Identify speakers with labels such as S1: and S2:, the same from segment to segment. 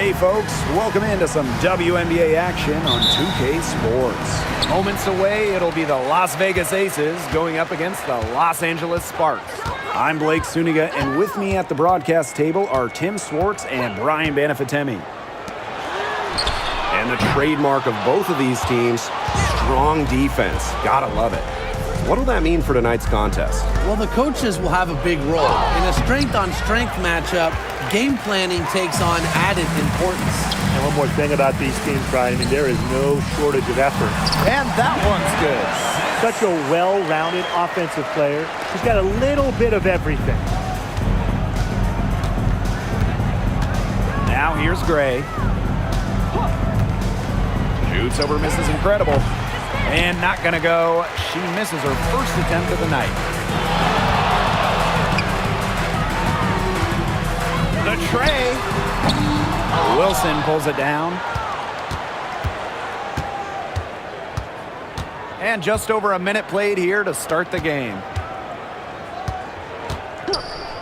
S1: Hey folks, welcome into some WNBA action on 2K Sports. Moments away, it'll be the Las Vegas Aces going up against the Los Angeles Sparks. I'm Blake Suniga, and with me at the broadcast table are Tim Swartz and Brian Banafitemi.
S2: And the trademark of both of these teams, strong defense. Gotta love it. What will that mean for tonight's contest?
S3: Well, the coaches will have a big role. In a strength-on-strength matchup, game planning takes on added importance.
S4: And one more thing about these teams, Brian, I mean, there is no shortage of effort.
S1: And that one's good.
S4: Such a well-rounded offensive player. She's got a little bit of everything.
S1: Now here's Gray. Shoots over, misses, incredible. And not going to go. She misses her first attempt of the night. The tray. Wilson pulls it down. And just over a minute played here to start the game.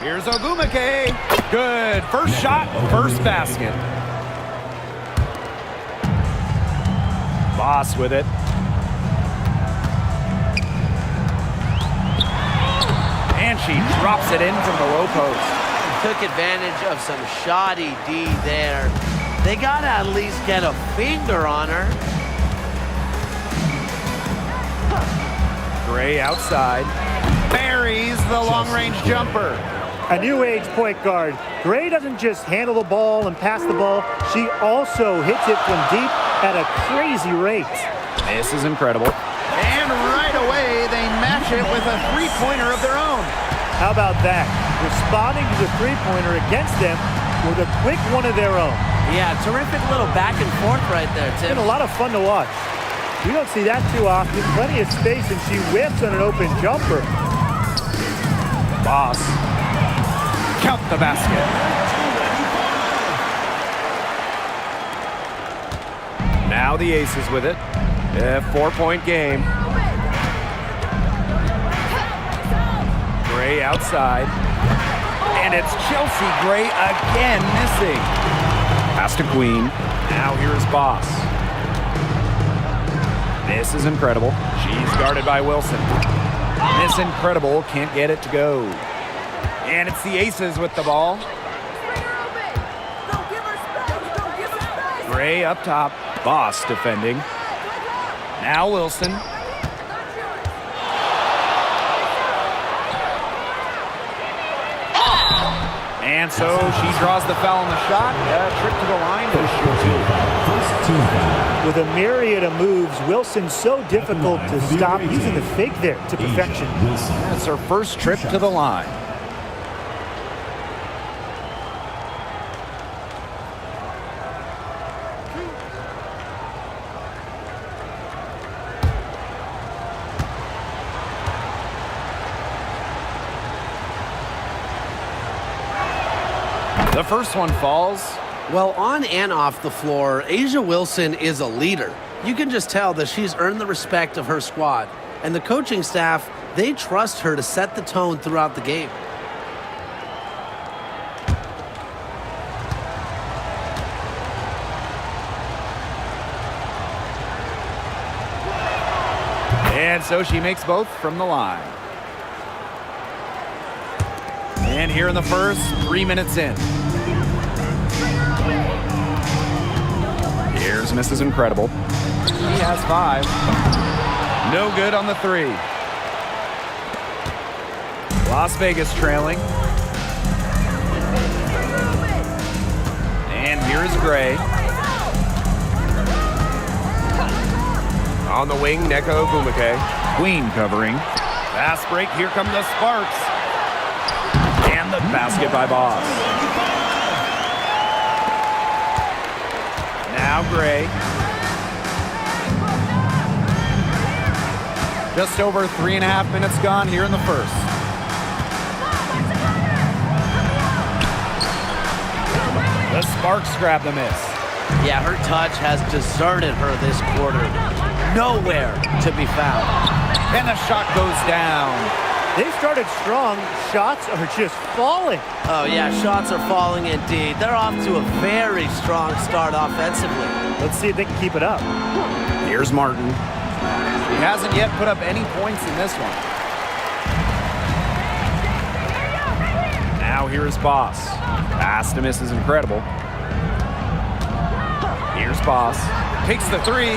S1: Here's Ogumake. Good. First shot, first basket. Boss with it. And she drops it in from the low post.
S3: Took advantage of some shoddy D there. They got to at least get a finger on her.
S1: Gray outside. Buries the long-range jumper.
S4: A new age point guard. Gray doesn't just handle the ball and pass the ball. She also hits it from deep at a crazy rate.
S1: This is incredible. And right away, they match it with a three-pointer of their own.
S4: How about that? Responding to the three-pointer against them with a quick one of their own.
S3: Yeah, terrific little back and forth right there, Tim.
S4: It's been a lot of fun to watch. You don't see that too often. Plenty of space, and she whips on an open jumper.
S1: Boss. Count the basket. Now the Aces with it. A 4-point game. Gray outside. And it's Chelsea Gray again missing. Pass to Queen. Now here's Boss. This is incredible. She's guarded by Wilson. This incredible can't get it to go. And it's the Aces with the ball. Gray up top. Boss defending. Now Wilson. And so she draws the foul on the shot. Trip to the line.
S4: With a myriad of moves, Wilson's so difficult to stop, using the fake there to perfection.
S1: That's her first trip to the line. The first one falls.
S3: Well, on and off the floor, A'ja Wilson is a leader. You can just tell that she's earned the respect of her squad. And the coaching staff, they trust her to set the tone throughout the game.
S1: And so she makes both from the line. And here in the first, 3 minutes in. Here's Mrs. Incredible. He has 5. No good on the 3. Las Vegas trailing. And here's Gray.
S2: On the wing, Neko Ogumake.
S1: Queen covering. Fast break, here come the Sparks. And the basket by Boss. Now Gray. Just over 3.5 minutes gone here in the first. The Sparks grab the miss.
S3: Yeah, her touch has deserted her this quarter. Nowhere to be found.
S1: And the shot goes down.
S4: They've started strong. Shots are just falling.
S3: Oh, yeah, shots are falling indeed. They're off to a very strong start offensively.
S4: Let's see if they can keep it up.
S2: Here's Martin.
S1: He hasn't yet put up any points in this one. Now here's Boss. Pass to miss is incredible. Here's Boss. Takes the three.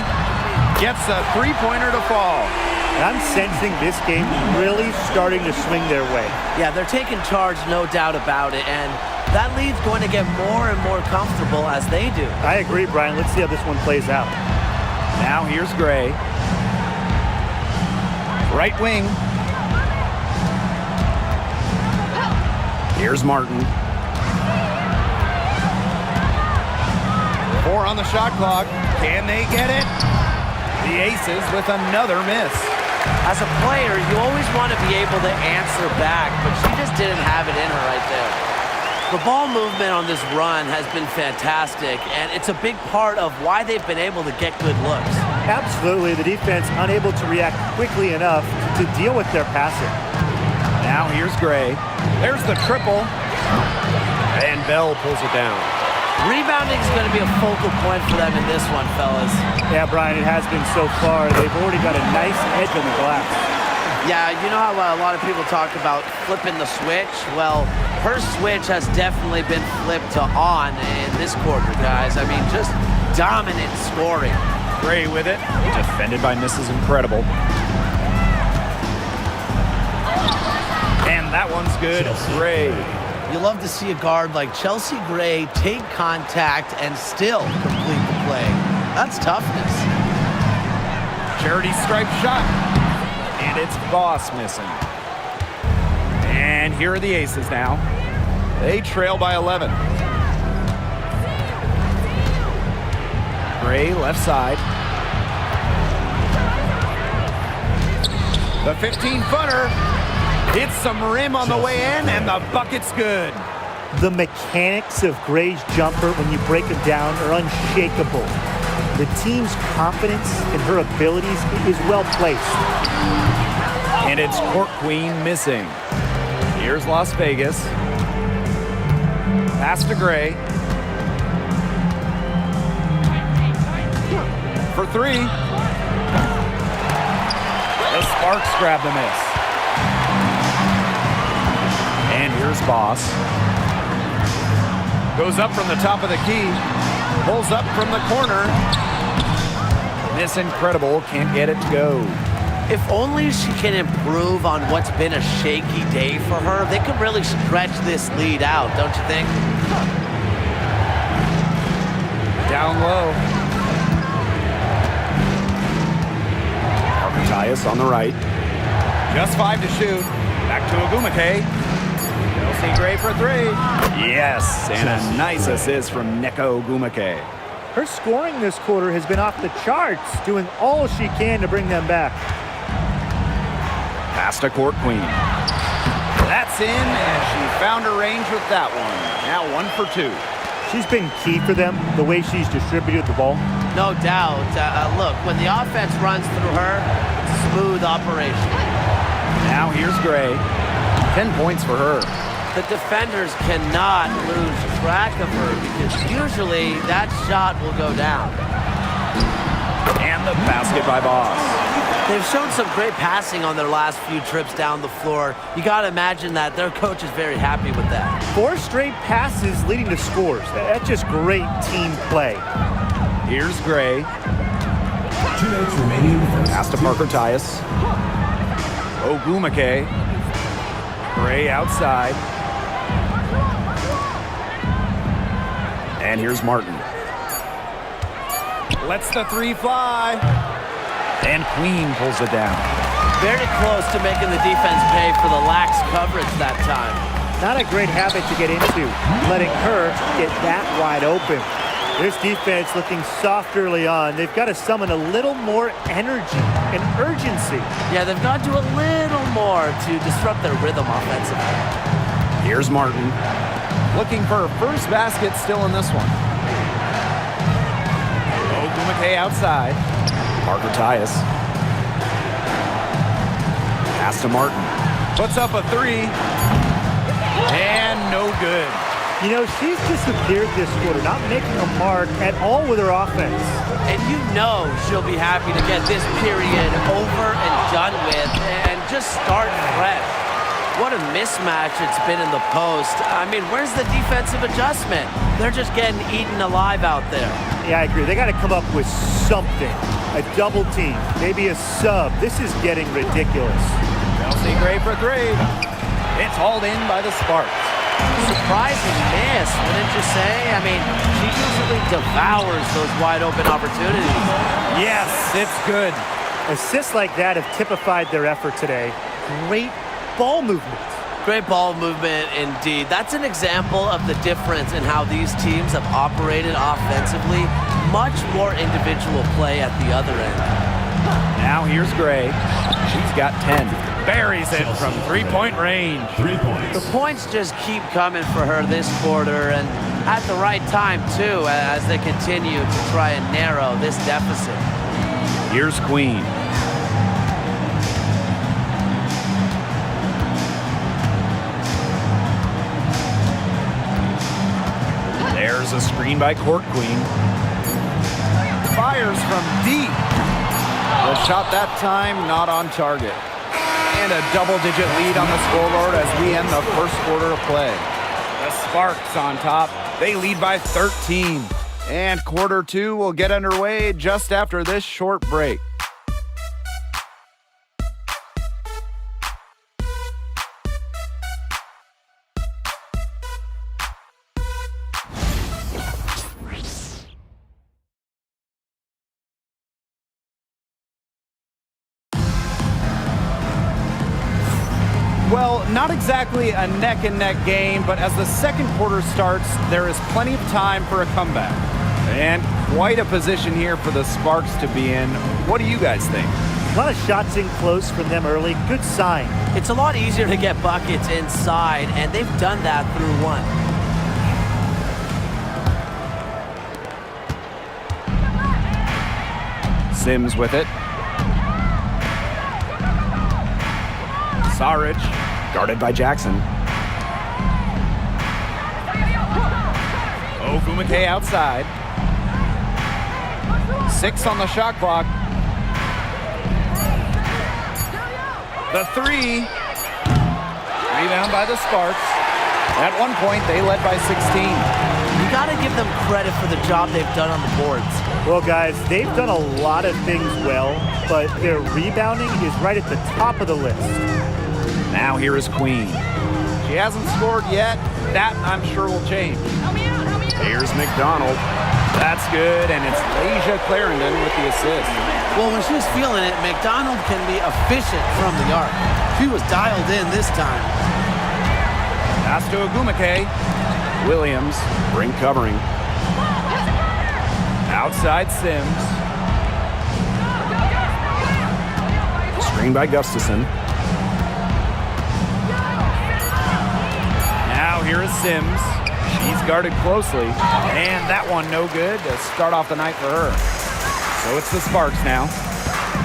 S1: Gets a three-pointer to fall.
S4: And I'm sensing this game really starting to swing their way.
S3: Yeah, they're taking charge, no doubt about it, and that lead's going to get more and more comfortable as they do.
S4: I agree, Brian. Let's see how this one plays out.
S1: Now here's Gray. Right wing.
S2: Here's Martin.
S1: 4 on the shot clock. Can they get it? The Aces with another miss.
S3: As a player, you always want to be able to answer back, but she just didn't have it in her right there. The ball movement on this run has been fantastic, and it's a big part of why they've been able to get good looks.
S4: Absolutely. The defense unable to react quickly enough to deal with their passing.
S1: Now here's Gray. There's the triple.
S2: And Bell pulls it down.
S3: Rebounding is going to be a focal point for them in this one, fellas.
S4: Yeah, Brian, it has been so far. They've already got a nice edge on the glass.
S3: Yeah, you know how a lot of people talk about flipping the switch? Well, her switch has definitely been flipped to on in this quarter, guys. I mean, just dominant scoring.
S1: Gray with it. Defended by Mrs. Incredible. And that one's good. Gray.
S3: You love to see a guard like Chelsea Gray take contact and still complete the play. That's toughness.
S1: Charity stripe shot. And it's Boss missing. And here are the Aces now. They trail by 11. Gray left side. The 15-footer hits some rim on the way in, and the bucket's good.
S4: The mechanics of Gray's jumper, when you break them down, are unshakable. The team's confidence in her abilities is well placed.
S1: And it's Court Queen missing. Here's Las Vegas. Pass to Gray. For three. The Sparks grab the miss. And here's Boss. Goes up from the top of the key. Pulls up from the corner. Miss Incredible can't get it to go.
S3: If only she can improve on what's been a shaky day for her, they could really stretch this lead out, don't you think?
S1: Down low.
S2: Arcadius on the right.
S1: Just 5 to shoot. Back to Agumake. Chelsea Gray for three. Yes, and a nice assist from Neko Agumake.
S4: Her scoring this quarter has been off the charts, doing all she can to bring them back.
S1: Pass to Court Queen. That's in, and she found her range with that one. Now 1 for 2.
S4: She's been key for them, the way she's distributed the ball.
S3: No doubt. Look, when the offense runs through her, it's a smooth operation.
S1: Now here's Gray. 10 points for her.
S3: The defenders cannot lose track of her because usually that shot will go down.
S1: And the basket by Boss.
S3: They've shown some great passing on their last few trips down the floor. You got to imagine that their coach is very happy with that.
S4: 4 straight passes leading to scores. That's just great team play.
S1: Here's Gray.
S5: 2 minutes remaining.
S1: Pass to Parker Tyus. Ogumake. Gray outside.
S2: And here's Martin.
S1: Lets the three fly. And Queen pulls it down.
S3: Very close to making the defense pay for the lax coverage that time.
S4: Not a great habit to get into, letting her get that wide open. This defense looking soft early on. They've got to summon a little more energy and urgency.
S3: Yeah, they've got to do a little more to disrupt their rhythm offensively.
S2: Here's Martin.
S1: Looking for her first basket still in this one. Ogumake outside.
S2: Parker Tyus. Pass to Martin.
S1: Puts up a three. And no good.
S4: You know, she's disappeared this quarter, not making a mark at all with her offense.
S3: And you know she'll be happy to get this period over and done with and just start fresh. What a mismatch it's been in the post. I mean, where's the defensive adjustment? They're just getting eaten alive out there.
S4: Yeah, I agree. They got to come up with something. A double team, maybe a sub. This is getting ridiculous.
S1: Chelsea Gray for three. It's hauled in by the Sparks.
S3: Surprising miss, wouldn't you say? I mean, she usually devours those wide open opportunities.
S1: Yes, it's good.
S4: Assists like that have typified their effort today. Great ball movement.
S3: Great ball movement indeed. That's an example of the difference in how these teams have operated offensively. Much more individual play at the other end.
S1: Now here's Gray. She's got 10. Buries it from three-point range.
S5: 3 points.
S3: The points just keep coming for her this quarter, and at the right time, too, as they continue to try and narrow this deficit.
S1: Here's Queen. There's a screen by Court Queen. Fires from deep. The shot that time not on target. And a double-digit lead on the scoreboard as we end the first quarter of play. The Sparks on top. They lead by 13. And quarter two will get underway just after this short break. Well, not exactly a neck-and-neck game, but as the second quarter starts, there is plenty of time for a comeback. And quite a position here for the Sparks to be in. What do you guys think?
S4: A lot of shots in close from them early. Good sign.
S3: It's a lot easier to get buckets inside, and they've done that through one.
S1: Sims with it. Saric, guarded by Jackson. Ogumake outside. 6 on the shot clock. The three. Rebound by the Sparks. At one point, they led by 16.
S3: You got to give them credit for the job they've done on the boards.
S4: Well, guys, they've done a lot of things well, but their rebounding is right at the top of the list.
S1: Now here is Queen. She hasn't scored yet. That, I'm sure, will change. Here's McDonald. That's good, and it's Leisha Clarendon with the assist.
S3: Well, when she's feeling it, McDonald can be efficient from the arc. She was dialed in this time.
S1: Pass to Ogumake. Williams, ring covering. Outside Sims. Screen by Gustafson. Now here is Sims. She's guarded closely. And that one no good to start off the night for her. So it's the Sparks now.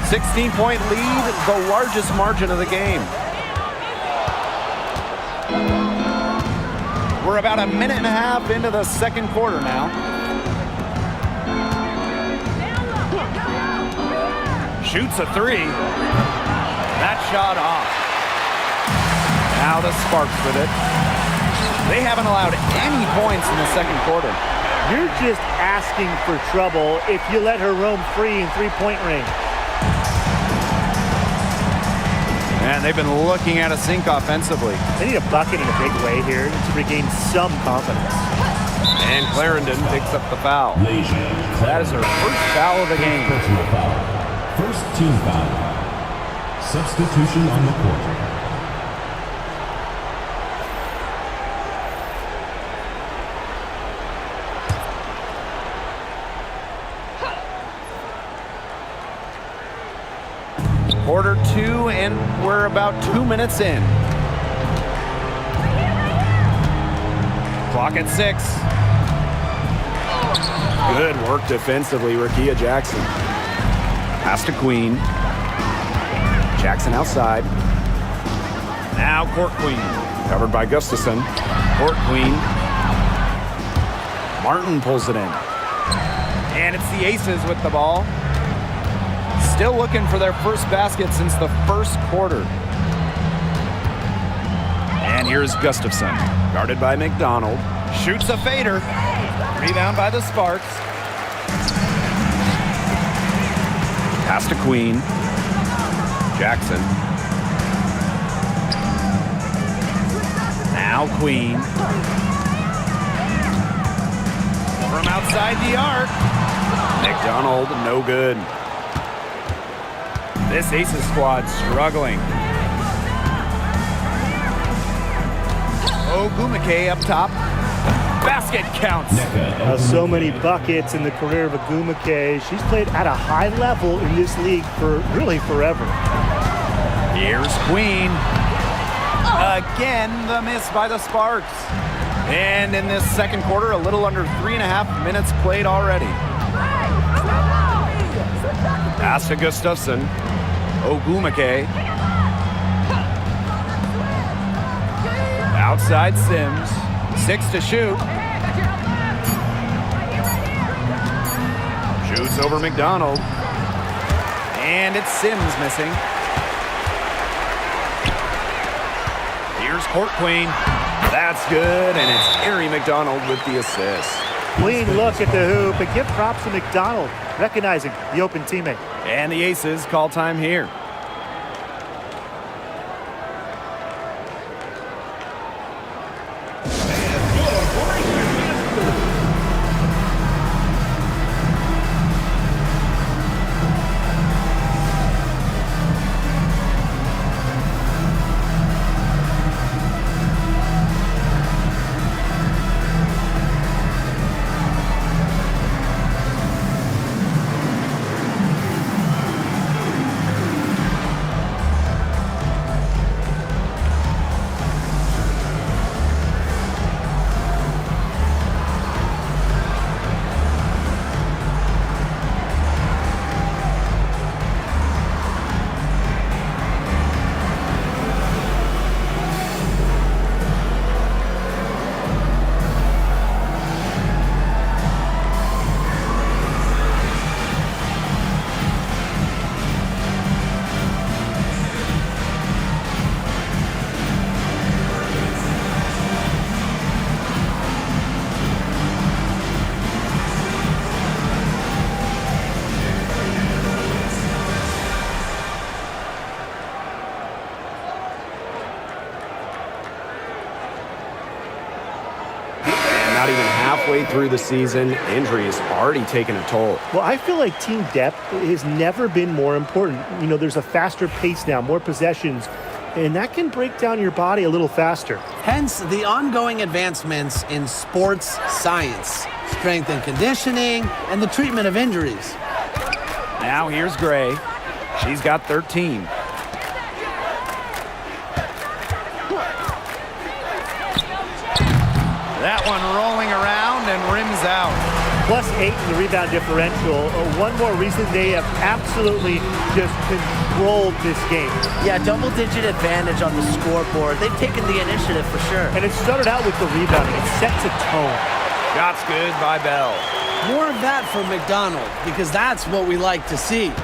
S1: 16-point lead, the largest margin of the game. We're about a minute and a half into the second quarter now. Shoots a three. That shot off. Now the Sparks with it. They haven't allowed any points in the second quarter.
S4: You're just asking for trouble if you let her roam free in three-point range.
S1: And they've been looking at a sink offensively.
S4: They need a bucket in a big way here to regain some confidence.
S1: And Clarendon picks up the foul. That is her first foul of the game.
S5: Personal foul. First team foul. Substitution on the court.
S1: Quarter two, and we're about 2 minutes in. Clock at 6.
S2: Good work defensively, Rakia Jackson.
S1: Pass to Queen. Jackson outside. Now Court Queen.
S2: Covered by Gustafson.
S1: Court Queen. Martin pulls it in. And it's the Aces with the ball. Still looking for their first basket since the first quarter. And here's Gustafson. Guarded by McDonald. Shoots a fader. Rebound by the Sparks. Pass to Queen. Jackson. Now Queen. From outside the arc. McDonald, no good. This Aces squad struggling. Ogumake up top. Basket counts.
S4: So many buckets in the career of Ogumake. She's played at a high level in this league for really forever.
S1: Here's Queen. Again, the miss by the Sparks. And in this second quarter, a little under 3.5 minutes played already. Pass to Gustafson. Ogumake. Outside Sims. 6 to shoot. Shoots over McDonald. And it's Sims missing. Here's Court Queen. That's good, and it's Ari McDonald with the assist.
S4: Clean look at the hoop, and give props to McDonald, recognizing the open teammate.
S1: And the Aces call time here.
S2: Not even halfway through the season, injury has already taken a toll.
S4: Well, I feel like team depth has never been more important. You know, there's a faster pace now, more possessions, and that can break down your body a little faster.
S3: Hence the ongoing advancements in sports science, strength and conditioning, and the treatment of injuries.
S1: Now here's Gray. She's got 13. That one rolling around and rims out.
S4: +8 in the rebound differential. One more reason they have absolutely just controlled this game.
S3: Yeah, double-digit advantage on the scoreboard. They've taken the initiative for sure.
S4: And it started out with the rebounding. It sets a tone.
S1: Shots good by Bell.
S3: More of that from McDonald, because that's what we like to see.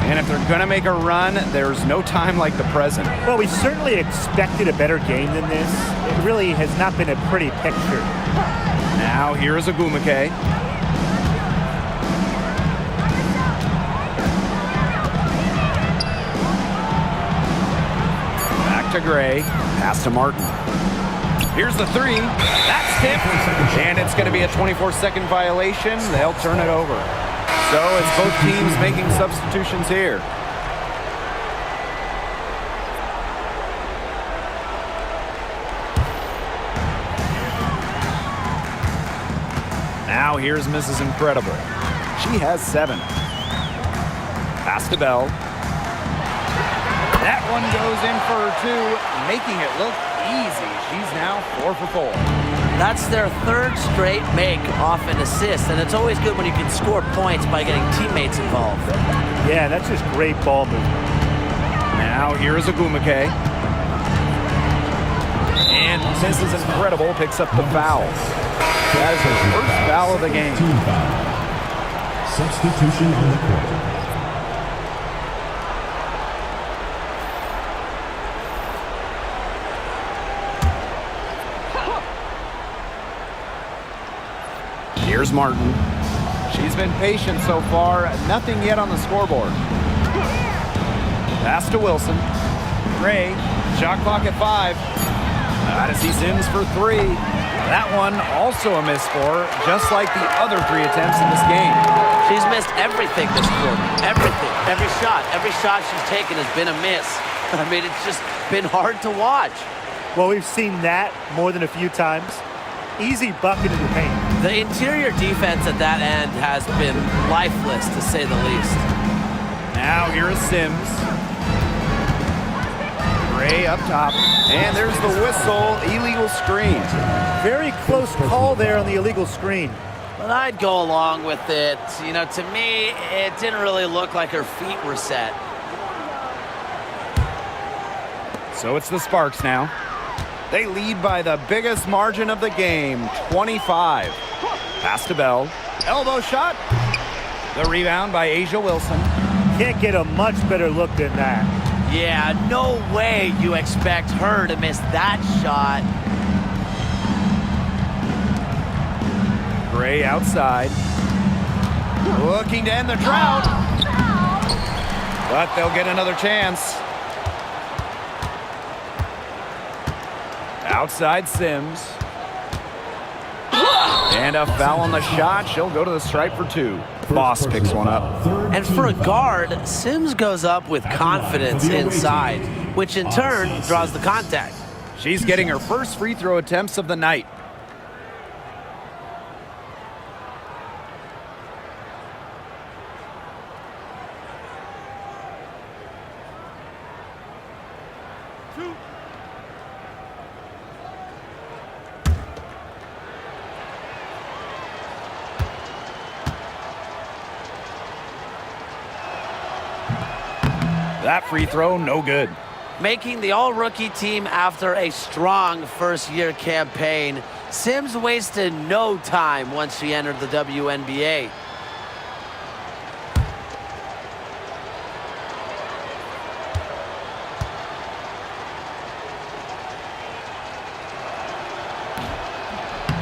S1: And if they're going to make a run, there's no time like the present.
S4: Well, we certainly expected a better game than this. It really has not been a pretty picture.
S1: Now here's Ogumake. Back to Gray. Pass to Martin. Here's the three. That's tipped. And it's going to be a 24-second violation. They'll turn it over. So it's both teams making substitutions here. Now here's Mrs. Incredible. She has 7. Pass to Bell. That one goes in for 2, making it look easy. She's now 4 for 4.
S3: That's their third straight make off an assist, and it's always good when you can score points by getting teammates involved.
S4: Yeah, that's just great ball movement.
S1: Now here's Ogumake. And this is incredible, picks up the foul. That is his first foul of the game.
S5: Team foul. Substitution on the court.
S1: Here's Martin. She's been patient so far. Nothing yet on the scoreboard. Pass to Wilson. Gray. Shot clock at 5. To see Sims for 3. That one also a miss for her, just like the other 3 attempts in this game.
S3: She's missed everything this quarter. Everything. Every shot she's taken has been a miss. I mean, it's just been hard to watch.
S4: Well, we've seen that more than a few times. Easy bucket in the paint.
S3: The interior defense at that end has been lifeless, to say the least.
S1: Now here is Sims. Gray up top. And there's the whistle. Illegal screen.
S4: Very close call there on the illegal screen.
S3: But I'd go along with it. You know, to me, it didn't really look like her feet were set.
S1: So it's the Sparks now. They lead by the biggest margin of the game, 25. Pass to Bell. Elbow shot. The rebound by Asia Wilson.
S4: Can't get a much better look than that.
S3: Yeah, no way you expect her to miss that shot.
S1: Gray outside. Looking to end the drought. But they'll get another chance. Outside Sims. And a foul on the shot. She'll go to the stripe for 2. Boss picks one up.
S3: And for a guard, Sims goes up with confidence inside, which in turn draws the contact.
S1: She's getting her first free throw attempts of the night. That free throw, no good.
S3: Making the all-rookie team after a strong first-year campaign, Sims wasted no time once she entered the WNBA.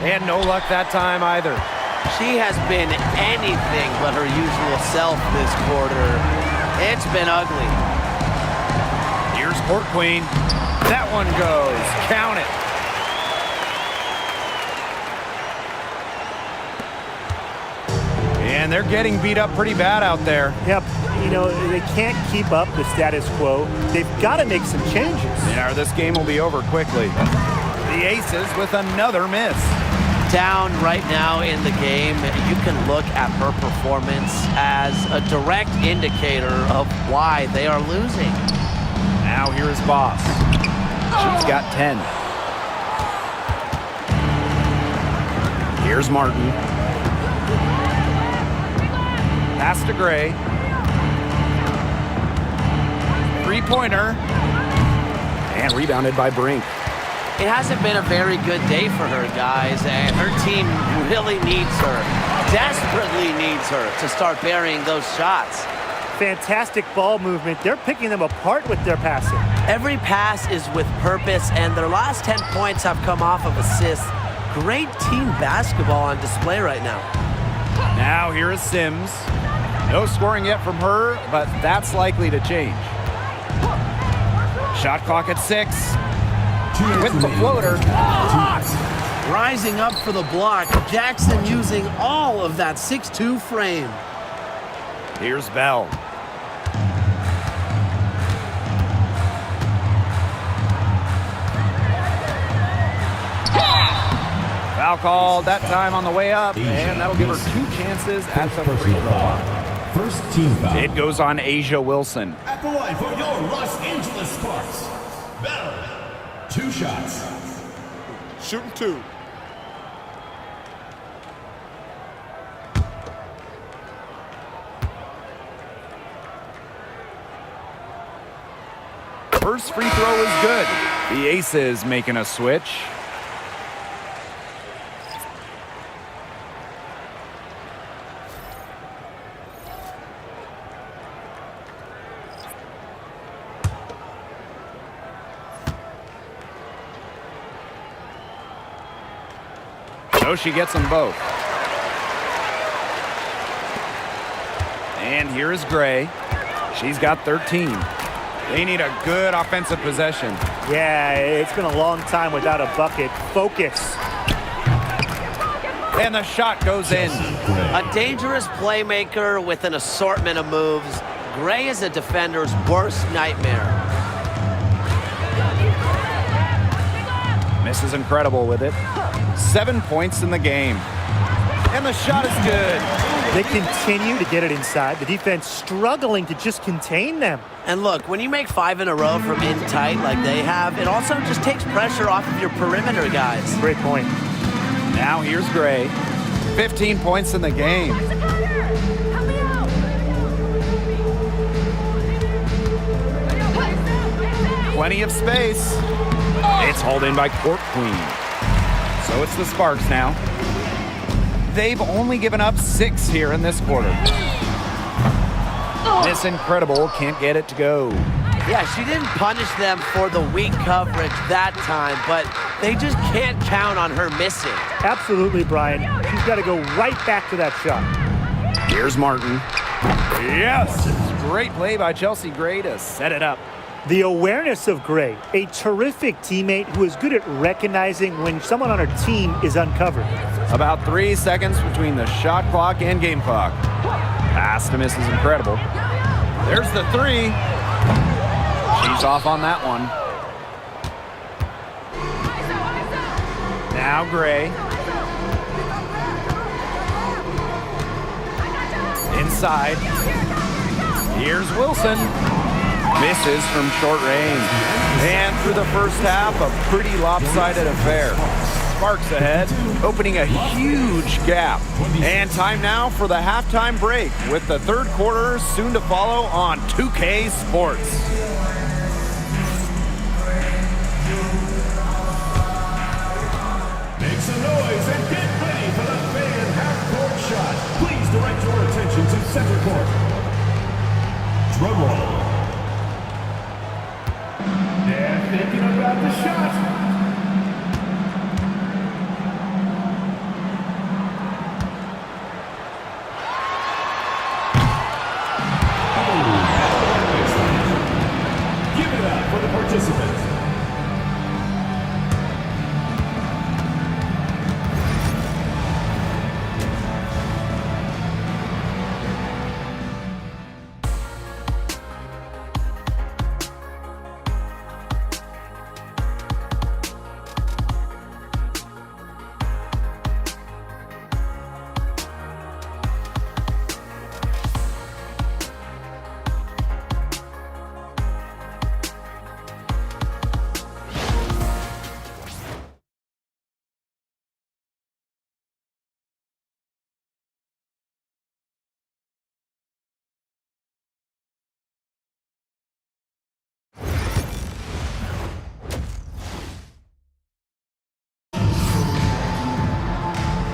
S1: And no luck that time either.
S3: She has been anything but her usual self this quarter. It's been ugly.
S1: Here's Court Queen. That one goes. Count it. And they're getting beat up pretty bad out there.
S4: Yep. You know, they can't keep up the status quo. They've got to make some changes.
S1: Yeah, this game will be over quickly. The Aces with another miss.
S3: Down right now in the game, you can look at her performance as a direct indicator of why they are losing.
S1: Now here is Boss. She's got 10. Here's Martin. Pass to Gray. Three-pointer. And rebounded by Brink.
S3: It hasn't been a very good day for her, guys, and her team really needs her, desperately needs her to start burying those shots.
S4: Fantastic ball movement. They're picking them apart with their passing.
S3: Every pass is with purpose, and their last 10 points have come off of assists. Great team basketball on display right now.
S1: Now here is Sims. No scoring yet from her, but that's likely to change. Shot clock at 6. With the floater.
S3: Rising up for the block, Jackson using all of that 6'2" frame.
S1: Here's Bell. Foul called that time on the way up, and that'll give her 2 chances at the free throw line.
S5: First team foul.
S1: It goes on Asia Wilson.
S5: At the line for your Los Angeles Sparks. Bell. 2 shots.
S6: Shooting 2.
S1: First free throw is good. The Aces making a switch. So she gets them both. And here is Gray. She's got 13. They need a good offensive possession.
S4: Yeah, it's been a long time without a bucket. Focus.
S1: And the shot goes in.
S3: A dangerous playmaker with an assortment of moves. Gray is a defender's worst nightmare.
S1: Miss is incredible with it. 7 points in the game. And the shot is good.
S4: They continue to get it inside. The defense struggling to just contain them.
S3: And look, when you make 5 in a row from in tight like they have, it also just takes pressure off of your perimeter guys.
S4: Great point.
S1: Now here's Gray. 15 points in the game. Plenty of space. It's hauled in by Court Queen. So it's the Sparks now. They've only given up 6 here in this quarter. This incredible can't get it to go.
S3: Yeah, she didn't punish them for the weak coverage that time, but they just can't count on her missing.
S4: Absolutely, Brian. She's got to go right back to that shot.
S1: Here's Martin. Yes! Great play by Chelsea Gray to set it up.
S4: The awareness of Gray, a terrific teammate who is good at recognizing when someone on her team is uncovered.
S1: About 3 seconds between the shot clock and game clock. Pass to miss is incredible. There's the 3. She's off on that one. Now Gray. Inside. Here's Wilson. Misses from short range. And through the first half, a pretty lopsided affair. Sparks ahead, opening a huge gap. And time now for the halftime break with the third quarter soon to follow on 2K Sports.
S5: Make some noise and get ready for the fan half-court shot. Please direct your attention to center court. Drum roll. They're thinking about the shot. Give it up for the participants.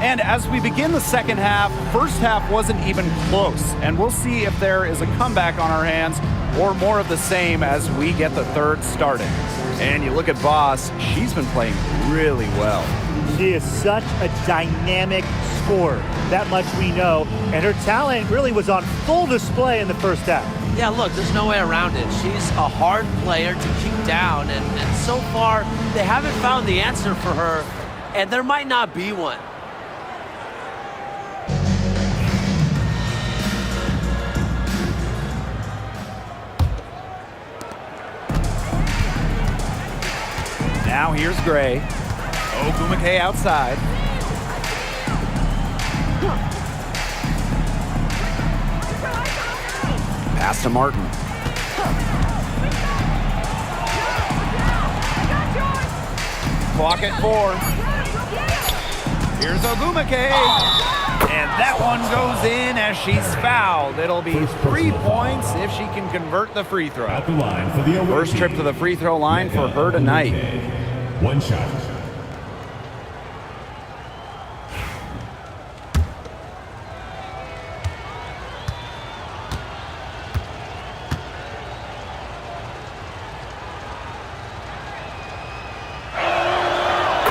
S1: And as we begin the second half, first half wasn't even close. And we'll see if there is a comeback on our hands or more of the same as we get the third started. And you look at Voss, she's been playing really well.
S4: She is such a dynamic scorer. That much we know. And her talent really was on full display in the first half.
S3: Yeah, look, there's no way around it. She's a hard player to keep down, and so far, they haven't found the answer for her, and there might not be one.
S1: Now here's Gray. Ogumake outside. Pass to Martin. Clock at 4. Here's Ogumake. And that one goes in as she's fouled. It'll be 3 points if she can convert the free throw.
S5: At the line for the away
S1: First trip to the free throw line for her tonight.
S5: One shot.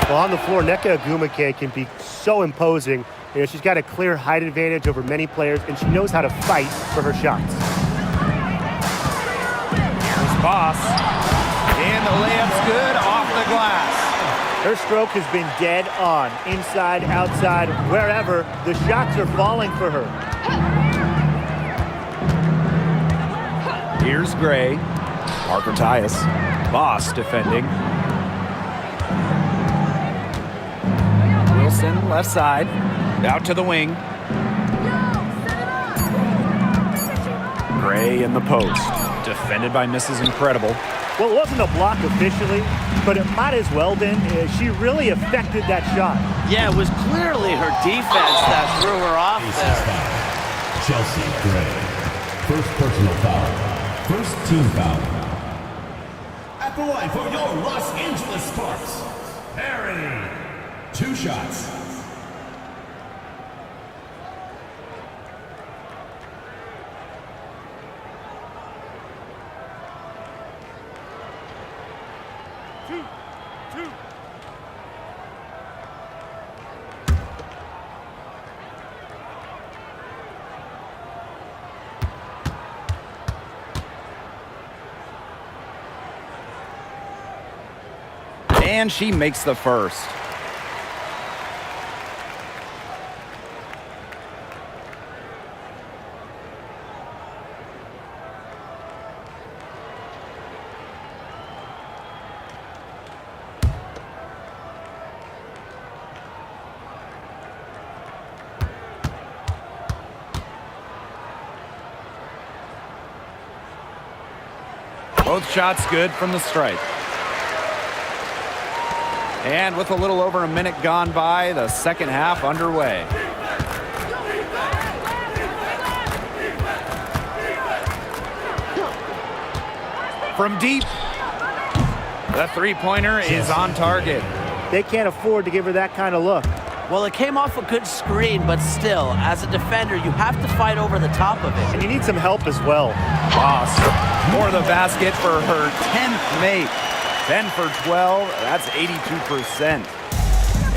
S4: Well, on the floor, Nneka Ogwumike can be so imposing. You know, she's got a clear height advantage over many players, and she knows how to fight for her shots.
S1: Here's Boss. And the layup's good off the glass.
S4: Her stroke has been dead on. Inside, outside, wherever, the shots are falling for her.
S1: Here's Gray. Parker Tyus. Boss defending. Wilson, left side. Out to the wing. Gray in the post. Defended by Mrs. Incredible.
S4: Well, it wasn't a block officially, but it might as well been. She really affected that shot.
S3: Yeah, it was clearly her defense that threw her off there.
S5: Chelsea Gray. First personal foul. First team foul. At the line for your Los Angeles Sparks, Harry. 2 shots.
S1: And she makes the first. Both shots good from the stripe. And with a little over a minute gone by, the second half underway. From deep, the three-pointer is on target.
S4: They can't afford to give her that kind of look.
S3: Well, it came off a good screen, but still, as a defender, you have to fight over the top of it.
S4: And you need some help as well.
S1: Boss for the basket for her 10th make. 10 for 12, that's 82%.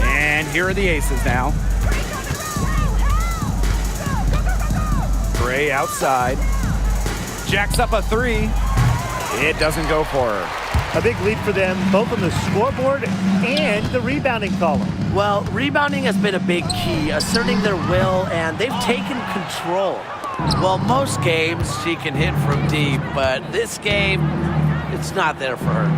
S1: And here are the aces now. Gray outside. Jacks up a three. It doesn't go for her.
S4: A big lead for them, both on the scoreboard and the rebounding column.
S3: Well, rebounding has been a big key, asserting their will, and they've taken control. Well, most games she can hit from deep, but this game, it's not there for her.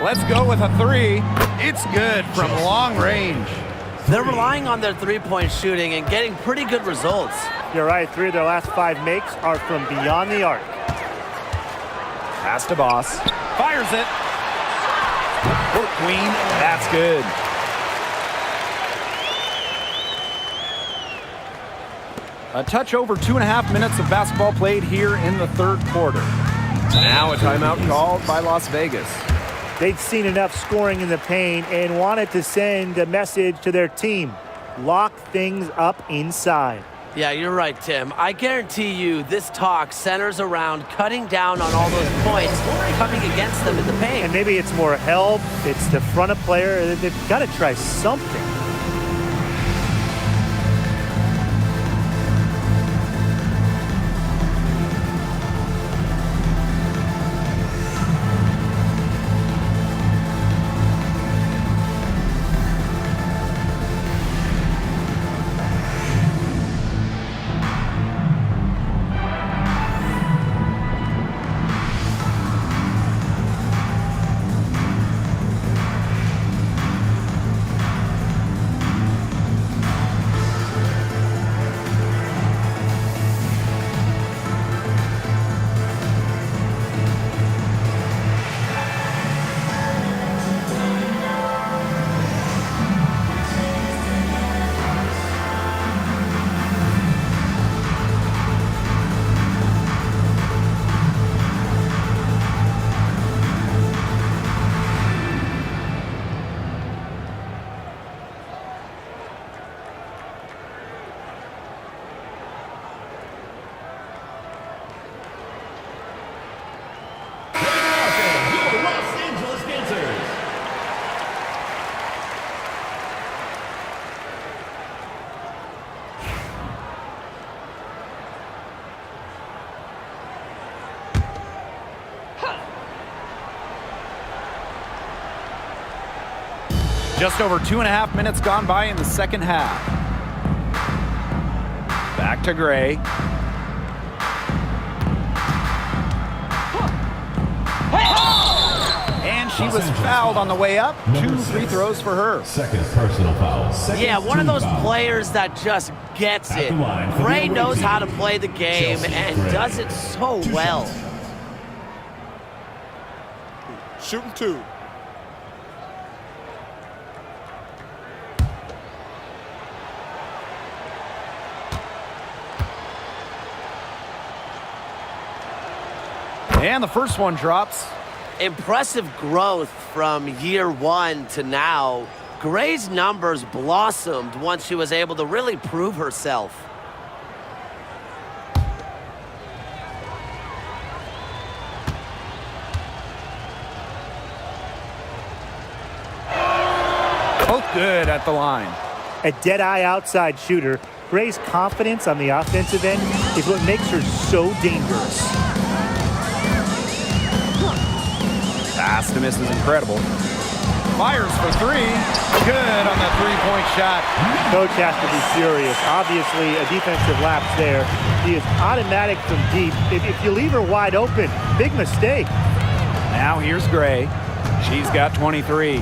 S1: Let's go with a three. It's good from long range.
S3: They're relying on their three-point shooting and getting pretty good results.
S4: You're right, 3 of their last 5 makes are from beyond the arc.
S1: Pass to Boss. Fires it. Court Queen, that's good. A touch over 2.5 minutes of basketball played here in the third quarter. Now a timeout called by Las Vegas.
S4: They'd seen enough scoring in the paint and wanted to send a message to their team. Lock things up inside.
S3: Yeah, you're right, Tim. I guarantee you this talk centers around cutting down on all those points coming against them in the paint.
S4: And maybe it's more help, it's the front of player. They've got to try something.
S1: Just over 2.5 minutes gone by in the second half. Back to Gray. And she was fouled on the way up. 2 free throws for her.
S5: Second personal foul.
S3: Yeah, one of those
S5: foul.
S3: players that just gets
S5: At
S3: it.
S5: the line for the
S3: Gray
S5: away
S3: knows
S5: team,
S3: how to play the game
S5: Chelsea
S3: and
S5: Gray.
S3: does it so
S5: 2
S3: well.
S5: shots.
S6: Shooting 2.
S1: And the first one drops.
S3: Impressive growth from year 1 to now. Gray's numbers blossomed once she was able to really prove herself.
S1: Both good at the line.
S4: A dead-eye outside shooter, Gray's confidence on the offensive end is what makes her so dangerous.
S1: Pass to miss is incredible. Fires for 3. Good on the three-point shot.
S4: Coach has to be furious. Obviously, a defensive lapse there. He is automatic from deep. If you leave her wide open, big mistake.
S1: Now here's Gray. She's got 23.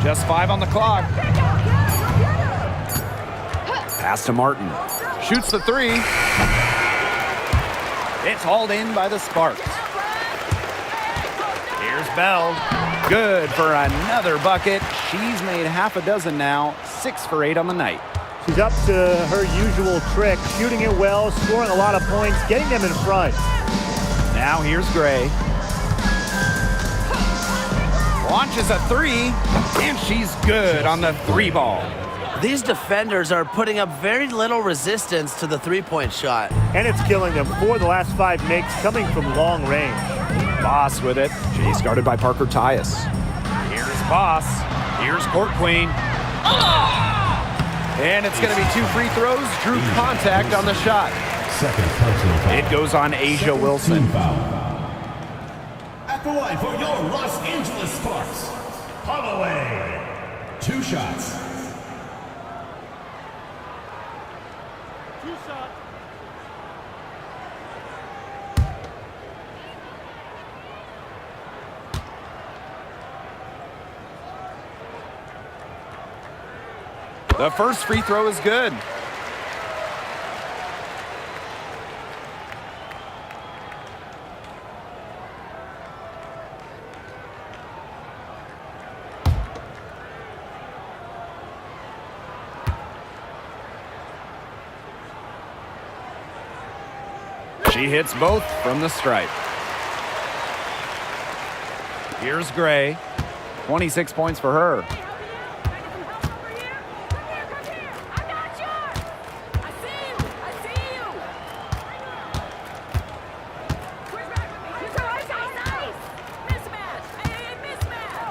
S1: Just 5 on the clock. Pass to Martin. Shoots the 3. It's hauled in by the Sparks. Here's Bell. Good for another bucket. She's made half a dozen now. 6 for 8 on the night.
S4: She's up to her usual trick, shooting it well, scoring a lot of points, getting them in front.
S1: Now here's Gray. Launches a 3, and she's good on the 3 ball.
S3: These defenders are putting up very little resistance to the three-point shot.
S4: And it's killing them. 4 of the last 5 makes coming from long range.
S1: Boss with it. She's guarded by Parker Tyus. Here's Boss. Here's Court Queen. And it's going to be 2 free throws. Drew contact on the shot.
S5: Second personal foul.
S1: It goes on Asia
S5: Second
S1: Wilson.
S5: team foul. At the line for your Los Angeles Sparks, Holloway. 2 shots.
S1: The first free throw is good. She hits both from the stripe. Here's Gray. 26 points for her.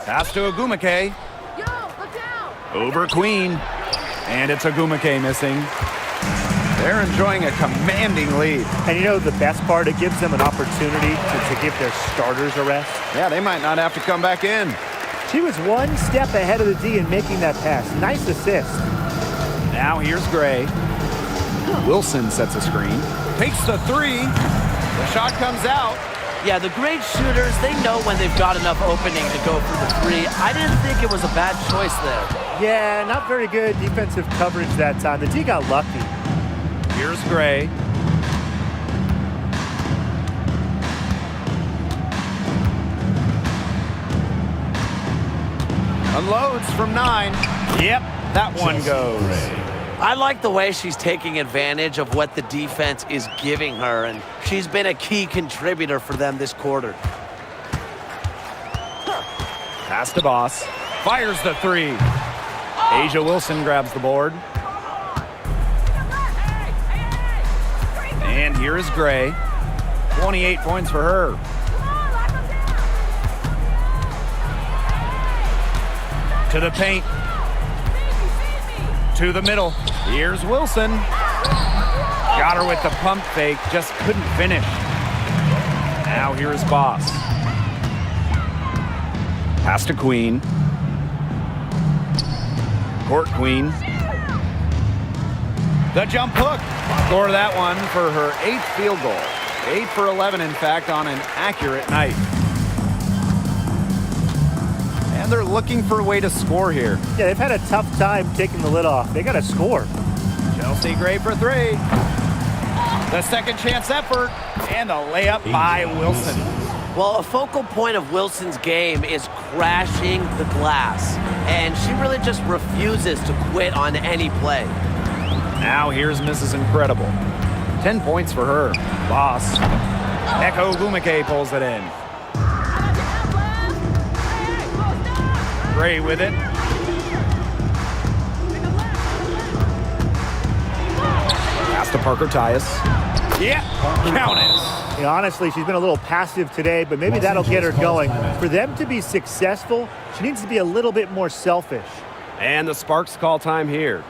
S1: Pass to Agumake. Over Queen. And it's Agumake missing. They're enjoying a commanding lead.
S4: And you know the best part? It gives them an opportunity to give their starters a rest.
S1: Yeah, they might not have to come back in.
S4: She was 1 step ahead of the D in making that pass. Nice assist.
S1: Now here's Gray. Wilson sets a screen. Takes the 3. The shot comes out.
S3: Yeah, the great shooters, they know when they've got enough opening to go for the 3. I didn't think it was a bad choice there.
S4: Yeah, not very good defensive coverage that time. The D got lucky.
S1: Here's Gray. Unloads from 9. Yep, that one goes.
S3: I like the way she's taking advantage of what the defense is giving her, and she's been a key contributor for them this quarter.
S1: Pass to Boss. Fires the 3. Asia Wilson grabs the board. And here is Gray. 28 points for her. To the paint. To the middle. Here's Wilson. Got her with the pump fake, just couldn't finish. Now here's Boss. Pass to Queen. Court Queen. The jump hook. Score that one for her 8th field goal. 8 for 11, in fact, on an accurate night. And they're looking for a way to score here.
S4: Yeah, they've had a tough time taking the lid off. They got to score.
S1: Chelsea Gray for 3. The second chance effort, and a layup by Wilson.
S3: Well, a focal point of Wilson's game is crashing the glass, and she really just refuses to quit on any play.
S1: Now here's Mrs. Incredible. 10 points for her. Boss. Eko Gumake pulls it in. Gray with it. Pass to Parker Tyus. Yeah, count it.
S4: You know, honestly, she's been a little passive today, but maybe that'll get her going. For them to be successful, she needs to be a little bit more selfish.
S2: And the Sparks call time here.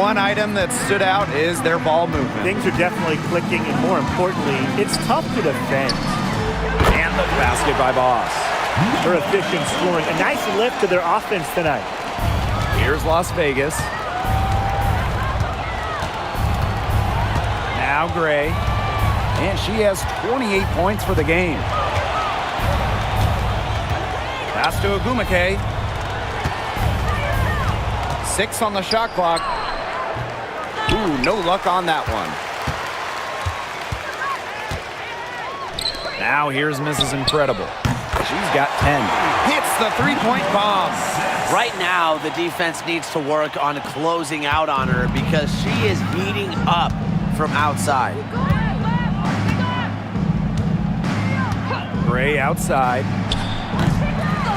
S1: One item that stood out is their ball movement.
S4: Things are definitely clicking, and more importantly, it's tough to defend.
S1: And the basket by Boss.
S4: Her efficient scoring, a nice lift to their offense tonight.
S1: Here's Las Vegas. Now Gray. And she has 28 points for the game. Pass to Agumake. 6 on the shot clock. Ooh, no luck on that one. Now here's Mrs. Incredible. She's got 10. Hits the three-point bomb.
S3: Right now, the defense needs to work on closing out on her because she is heating up from outside.
S1: Gray outside.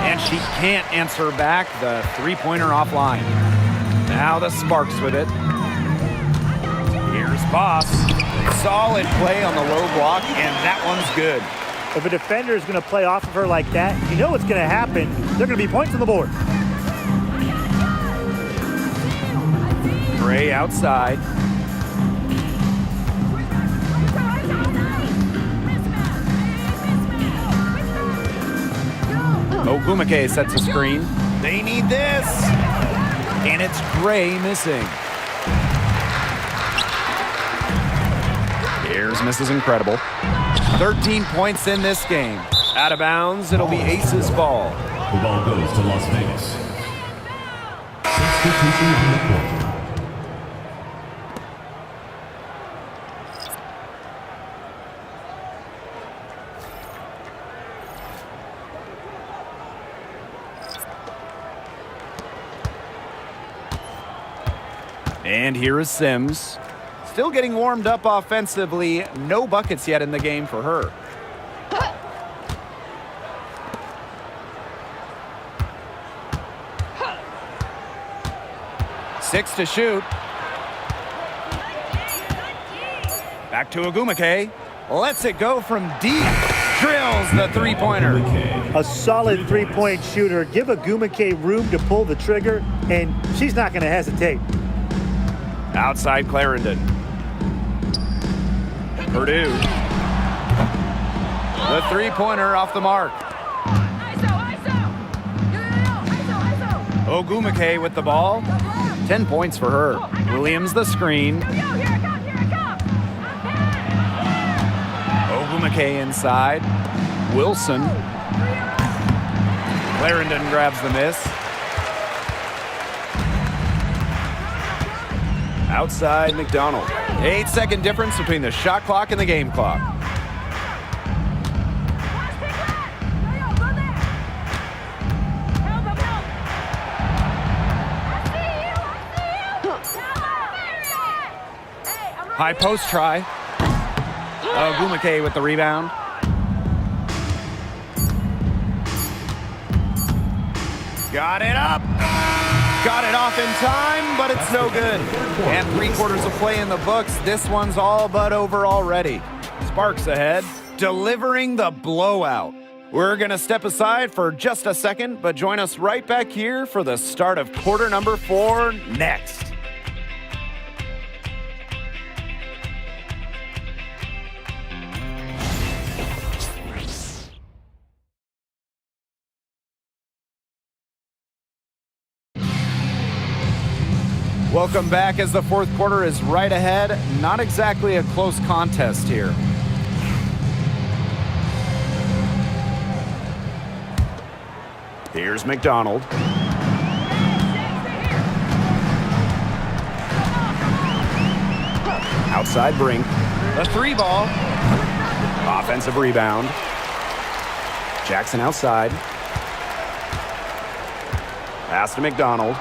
S1: And she can't answer back the three-pointer offline. Now the Sparks with it. Here's Boss. Solid play on the low block, and that one's good.
S4: If a defender is going to play off of her like that, you know what's going to happen. They're going to be points on the board.
S1: Gray outside. Ogumake sets a screen. They need this. And it's Gray missing. Here's Mrs. Incredible. 13 points in this game. Out of bounds, it'll be Aces ball.
S5: The ball goes to Las Vegas. Substitution in the quarter.
S1: And here is Sims. Still getting warmed up offensively. No buckets yet in the game for her. Six to shoot. Back to Ogumake. Lets it go from deep. Drills the three-pointer.
S4: A solid three-point shooter. Give Ogumake room to pull the trigger, and she's not going to hesitate.
S1: Outside Clarendon. Purdue. The three-pointer off the mark. Ogumake with the ball. 10 points for her. Williams the screen. Ogumake inside. Wilson. Clarendon grabs the miss. Outside McDonald. 8-second difference between the shot clock and the game clock. High post try. Ogumake with the rebound. Got it up. Got it off in time, but it's no good. And 3/4 of play in the books. This one's all but over already. Sparks ahead, delivering the blowout. We're going to step aside for just a second, but join us right back here for the start of quarter number 4 next. Welcome back as the fourth quarter is right ahead. Not exactly a close contest here. Here's McDonald. Outside Brink. The three ball. Offensive rebound. Jackson outside. Pass to McDonald.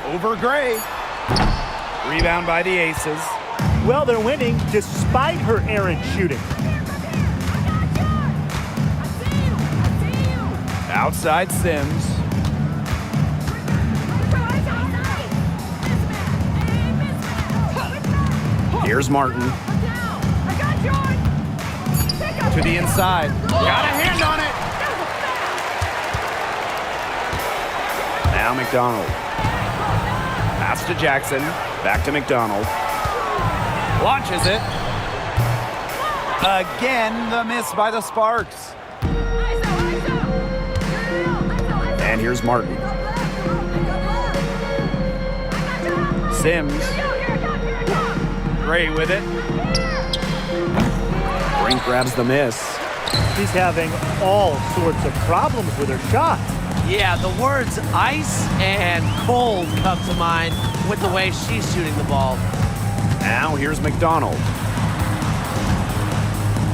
S1: Over Gray. Rebound by the Aces.
S4: Well, they're winning despite her errant shooting.
S1: Outside Sims. Here's Martin. To the inside. Got a hand on it. Now McDonald. Pass to Jackson. Back to McDonald. Launches it. Again, the miss by the Sparks. And here's Martin. Sims. Gray with it. Brink grabs the miss.
S4: She's having all sorts of problems with her shot.
S3: Yeah, the words ice and cold come to mind with the way she's shooting the ball.
S1: Now here's McDonald.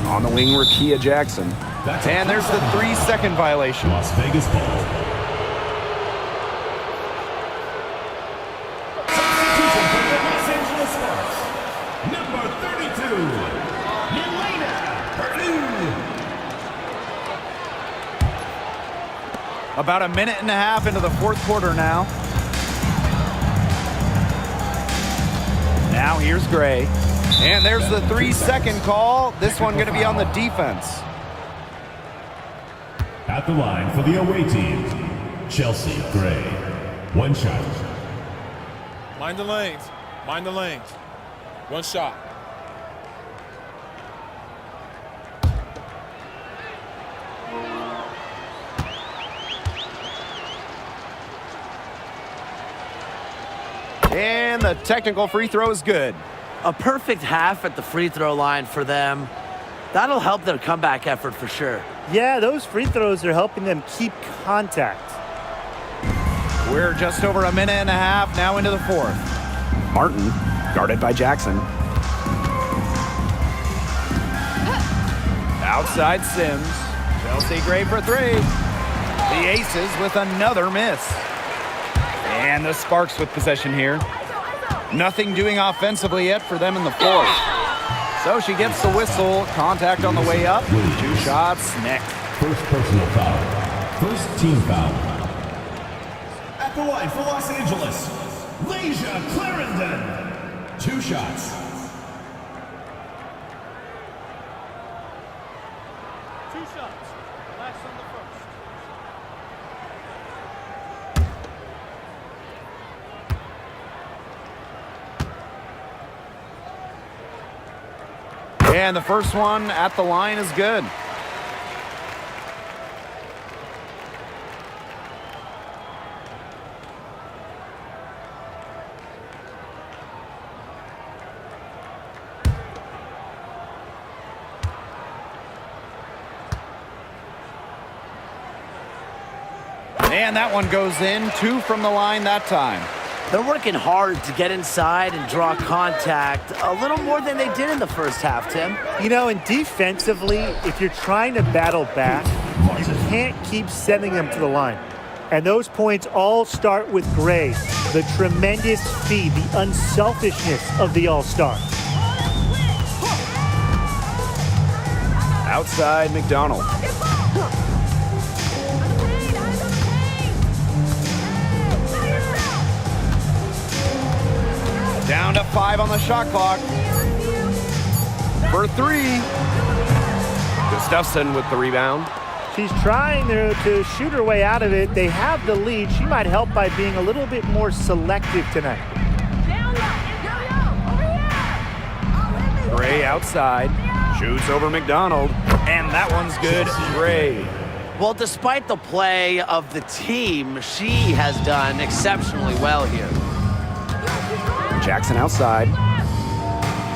S1: On the wing, Rakia Jackson. And there's the 3-second violation.
S5: Las Vegas ball. Substitution for the Los Angeles Sparks. Number 32, Elena Purdue.
S1: About a minute and a half into the fourth quarter now. Now here's Gray. And there's the 3-second call. This one going to be on the defense.
S5: At the line for the away team, Chelsea Gray. One shot.
S6: Mind the lanes. Mind the lanes. One shot.
S1: And the technical free throw is good.
S3: A perfect half at the free throw line for them. That'll help their comeback effort for sure.
S4: Yeah, those free throws are helping them keep contact.
S1: We're just over a minute and a half now into the fourth. Martin, guarded by Jackson. Outside Sims. Chelsea Gray for three. The Aces with another miss. And the Sparks with possession here. Nothing doing offensively yet for them in the fourth. So she gets the whistle. Contact on the way up. 2 shots next.
S5: First personal foul. First team foul. At the line for Los Angeles, Lasia Clarendon. 2 shots.
S1: And the first one at the line is good. And that one goes in. 2 from the line that time.
S3: They're working hard to get inside and draw contact a little more than they did in the first half, Tim.
S4: You know, and defensively, if you're trying to battle back, you can't keep sending them to the line. And those points all start with Gray, the tremendous speed, the unselfishness of the All-Star.
S1: Outside McDonald. Down to 5 on the shot clock. For 3.
S2: Gustafson with the rebound.
S4: She's trying to shoot her way out of it. They have the lead. She might help by being a little bit more selective tonight.
S1: Gray outside. Shoots over McDonald. And that one's good. Gray.
S3: Well, despite the play of the team, she has done exceptionally well here.
S1: Jackson outside.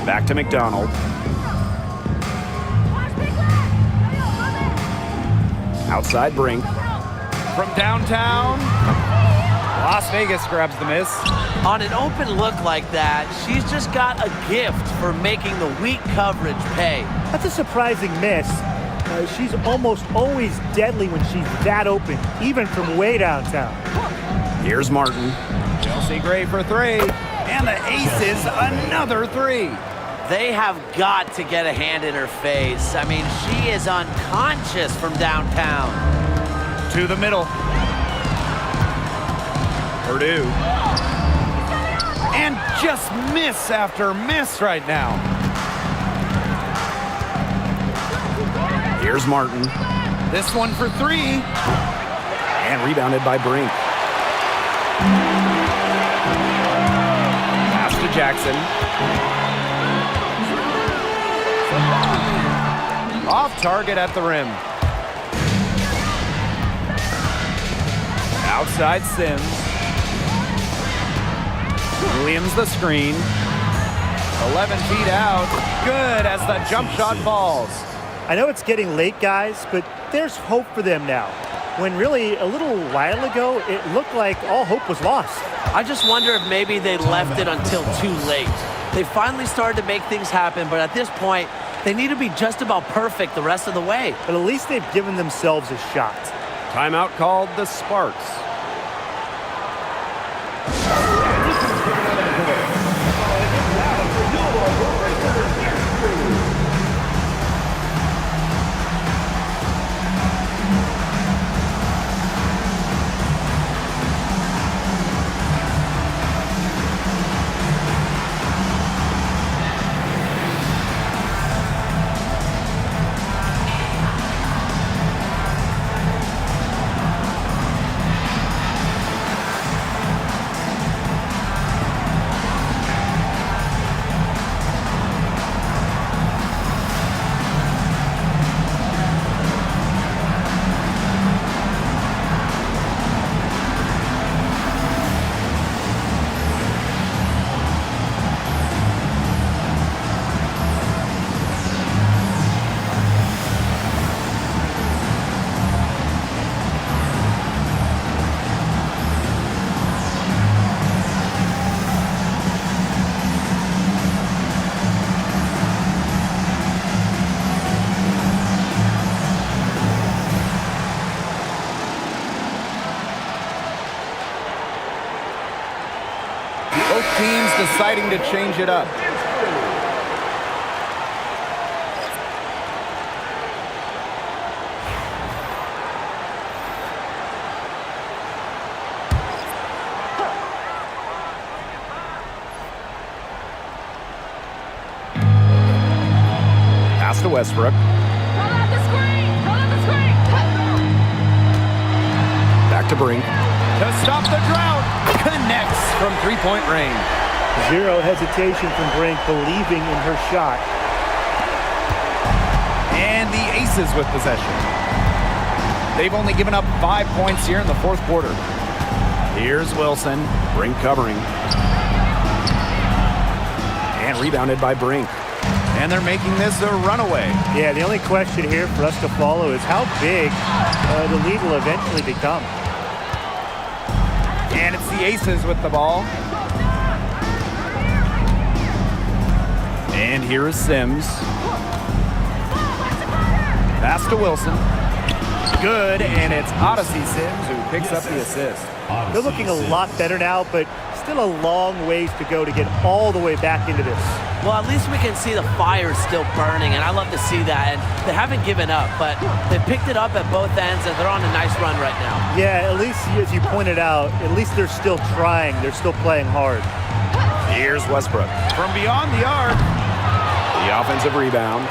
S1: Back to McDonald. Outside Brink. From downtown. Las Vegas grabs the miss.
S3: On an open look like that, she's just got a gift for making the weak coverage pay.
S4: That's a surprising miss. She's almost always deadly when she's that open, even from way downtown.
S1: Here's Martin. Chelsea Gray for 3. And the ace is another 3.
S3: They have got to get a hand in her face. I mean, she is unconscious from downtown.
S1: To the middle. Purdue. And just miss after miss right now. Here's Martin. This one for 3. And rebounded by Brink. Pass to Jackson. Off target at the rim. Outside Sims. Williams the screen. 11 feet out. Good as the jump shot falls.
S4: I know it's getting late, guys, but there's hope for them now. When really, a little while ago, it looked like all hope was lost.
S3: I just wonder if maybe they left it until too late. They finally started to make things happen, but at this point, they need to be just about perfect the rest of the way.
S4: But at least they've given themselves a shot.
S1: Timeout called the Sparks. Both teams deciding to change it up. Pass to Westbrook. Back to Brink. To stop the drought. Connects from three-point range.
S4: Zero hesitation from Brink, believing in her shot.
S1: And the Aces with possession. They've only given up 5 points here in the fourth quarter. Here's Wilson. Brink covering. And rebounded by Brink. And they're making this a runaway.
S4: Yeah, the only question here for us to follow is how big the lead will eventually become.
S1: And it's the Aces with the ball. And here is Sims. Pass to Wilson. Good, and it's Odyssey Sims who picks up the assist.
S4: They're looking a lot better now, but still a long ways to go to get all the way back into this.
S3: Well, at least we can see the fire still burning, and I love to see that. And they haven't given up, but they picked it up at both ends, and they're on a nice run right now.
S4: Yeah, at least, as you pointed out, at least they're still trying. They're still playing hard.
S1: Here's Westbrook. From beyond the arc. The offensive rebound.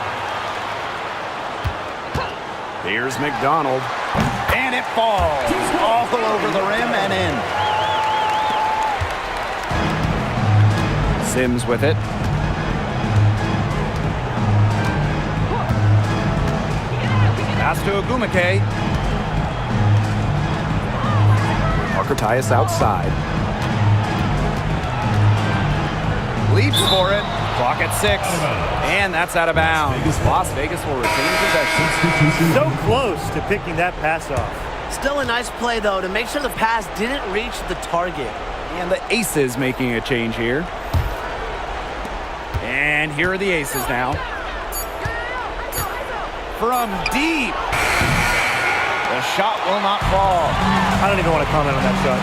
S1: Here's McDonald. And it falls all over the rim and in. Sims with it. Pass to Ogumake. Parker Tyus outside. Leaps for it. Clock at 6. And that's out of bounds. Las Vegas will retain possession.
S4: So close to picking that pass off.
S3: Still a nice play, though, to make sure the pass didn't reach the target.
S1: And the Aces making a change here. And here are the Aces now. From deep. The shot will not fall.
S4: I don't even want to comment on that shot.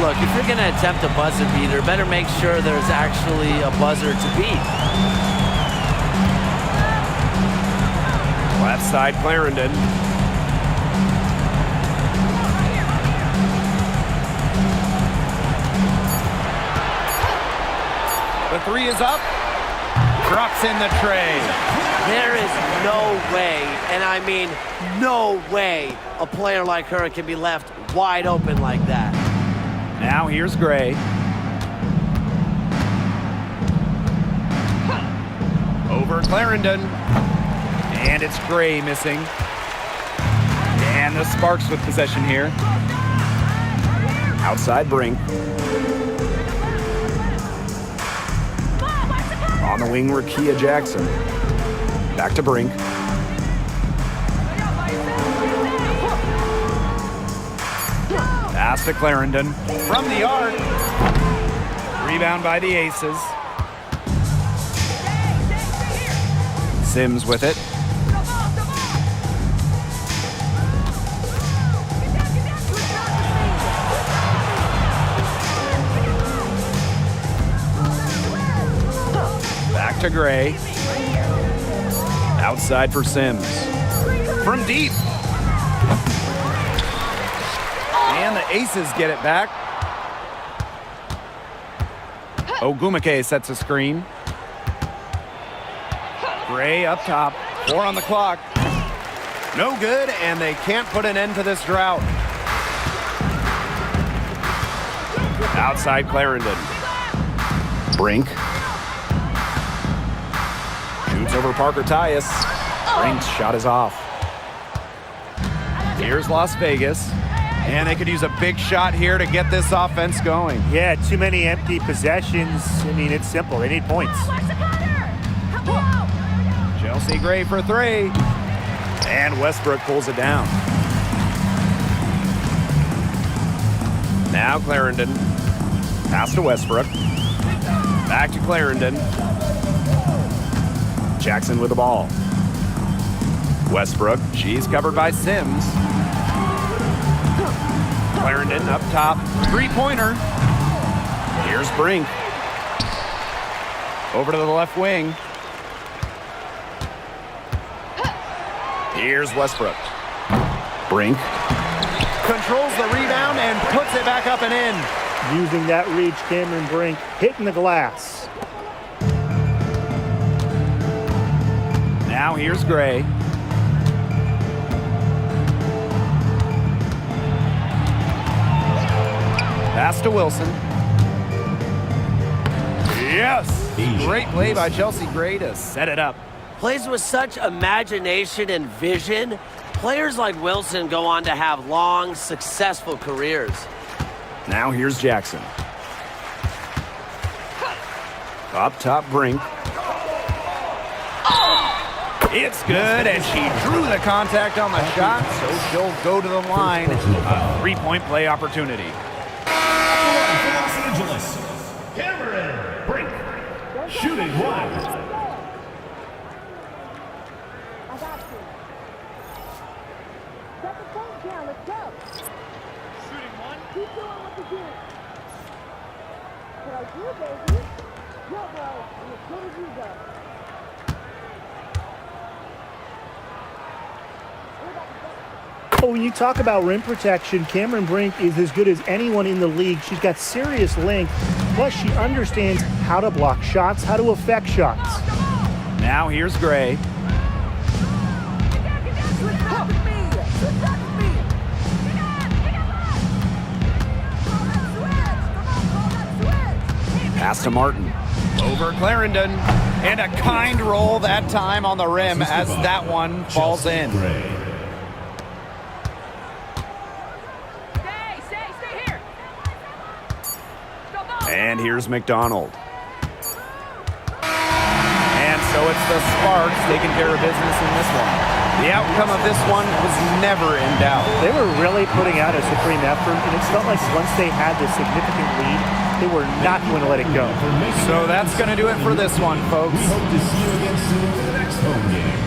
S3: Look, if you're going to attempt a buzzer beater, better make sure there's actually a buzzer to beat.
S1: Left side, Clarendon. The three is up. Drops in the tray.
S3: There is no way, and I mean no way, a player like her can be left wide open like that.
S1: Now here's Gray. Over Clarendon. And it's Gray missing. And the Sparks with possession here. Outside Brink. On the wing, Rakia Jackson. Back to Brink. Pass to Clarendon. From the arc. Rebound by the Aces. Sims with it. Back to Gray. Outside for Sims. From deep. And the Aces get it back. Ogumake sets a screen. Gray up top. 4 on the clock. No good, and they can't put an end to this drought. Outside Clarendon. Brink. Shoots over Parker Tyus. Brink's shot is off. Here's Las Vegas. And they could use a big shot here to get this offense going.
S4: Yeah, too many empty possessions. I mean, it's simple. They need points.
S1: Chelsea Gray for 3. And Westbrook pulls it down. Now Clarendon. Pass to Westbrook. Back to Clarendon. Jackson with the ball. Westbrook. She's covered by Sims. Clarendon up top. Three-pointer. Here's Brink. Over to the left wing. Here's Westbrook. Brink. Controls the rebound and puts it back up and in.
S4: Using that reach, Cameron Brink hitting the glass.
S1: Now here's Gray. Pass to Wilson. Yes! Great play by Chelsea Gray to set it up.
S3: Plays with such imagination and vision. Players like Wilson go on to have long, successful careers.
S1: Now here's Jackson. Up top, Brink. It's good, and she drew the contact on the shot, so she'll go to the line. A three-point play opportunity.
S5: Los Angeles, Cameron Brink, shooting one.
S7: I got you. Set the point down. Let's go. Shooting one. Keep doing what you're doing. What I do, baby. Yo, bro. I'm as good as you go.
S4: But when you talk about rim protection, Cameron Brink is as good as anyone in the league. She's got serious length. Plus, she understands how to block shots, how to affect shots.
S1: Now here's Gray. Pass to Martin. Over Clarendon. And a kind roll that time on the rim as that one falls in. And here's McDonald. And so it's the Sparks taking care of business in this one. The outcome of this one was never in doubt.
S4: They were really putting out a supreme effort, and it felt like once they had this significant lead, they were not going to let it go.
S1: So that's going to do it for this one, folks.
S5: We hope to see you again soon for the next home game.